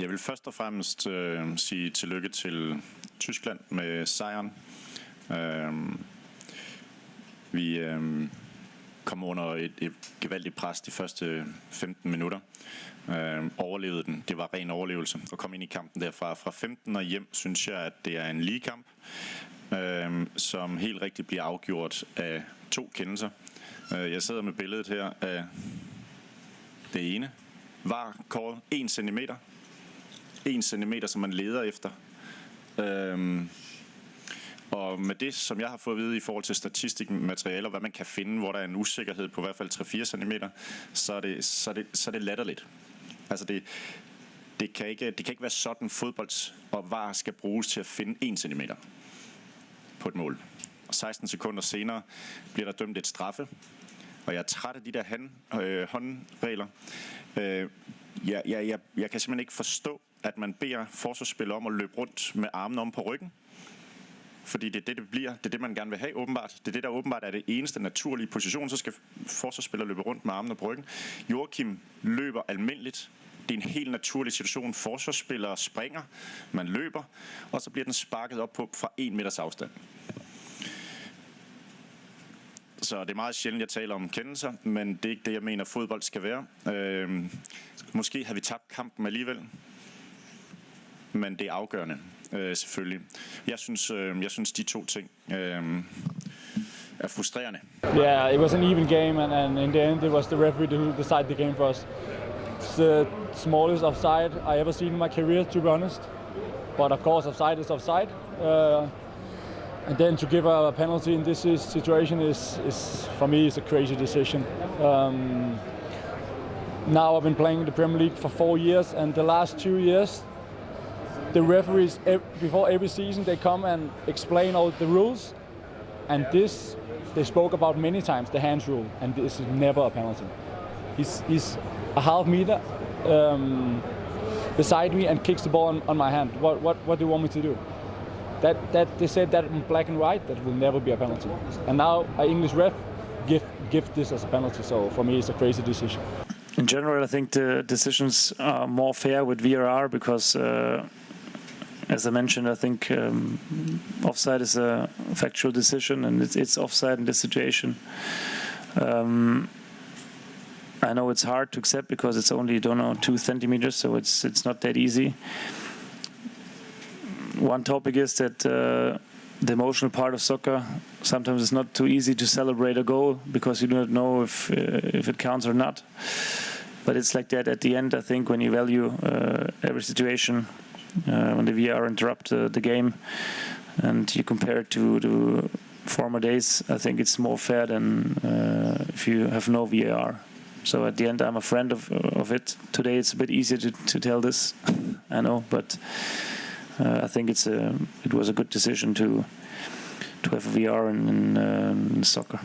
Jeg vil først og fremmest sige tillykke til Tyskland med sejren. Vi kom under et gevaldigt pres de første 15 minutter. Overlevede den. Det var ren overlevelse at komme ind i kampen derfra. Fra 15 og hjem synes jeg, at det er en lige kamp, som helt rigtigt bliver afgjort af 2 kendelser. Jeg sidder med billedet her af det ene. Var kåret 1 centimeter. 1 centimeter, som man leder efter. Og med det, som jeg har fået at vide i forhold til statistikmaterialer, hvad man kan finde, hvor der er en usikkerhed på i hvert fald 3-4 cm, så er det latterligt. Altså det kan ikke være sådan fodbold og VAR skal bruges til at finde 1 cm på et mål. Og 16 sekunder senere bliver der dømt et straffe. Og jeg er træt af de der håndregler. Jeg kan simpelthen ikke forstå, at man beder forsvarsspillere om at løbe rundt med armene om på ryggen. Fordi det er det bliver. Det er det, man gerne vil have, åbenbart. Det er det, der åbenbart er det eneste naturlige position. Så skal forsvarsspillere løbe rundt med armene på ryggen. Joachim løber almindeligt. Det er en helt naturlig situation. Forsvarsspillere springer, man løber, og så bliver den sparket op på fra 1 meters afstand. Så det er meget sjældent, jeg taler om kendelser, men det er ikke det, jeg mener, fodbold skal være. Måske har vi tabt kampen alligevel, men det er afgørende, selvfølgelig. Jeg synes de 2 ting er frustrerende. Yeah, it was an even game, and in the end, it was the referee who decided the game for us. It's the smallest offside I ever seen in my career, to be honest. But of course, offside is offside. And then to give a penalty in this situation is for me, is a crazy decision. Now I've been playing in the Premier League for 4 years, and the last 2 years, the referees, before every season, they come and explain all the rules. And this, they spoke about many times, the hands rule, and this is never a penalty. He's a half meter beside me and kicks the ball on my hand. What do you want me to do? That they said that in black and white, that will never be a penalty. And now an English ref give this as a penalty. So for me, it's a crazy decision. In general, I think the decisions are more fair with VAR because, as I mentioned, I think offside is a factual decision, and it's offside in this situation. I know it's hard to accept because it's only 2 centimeters, so it's not that easy. One topic is that the emotional part of soccer sometimes it's not too easy to celebrate a goal because you do not know if it counts or not. But it's like that at the end. I think when you value every situation, when the VAR interrupt the game, and you compare it to former days, I think it's more fair than if you have no VAR. So at the end, I'm a friend of it. Today it's a bit easier to tell this, I know, but. I think it was a good decision to have VR in soccer.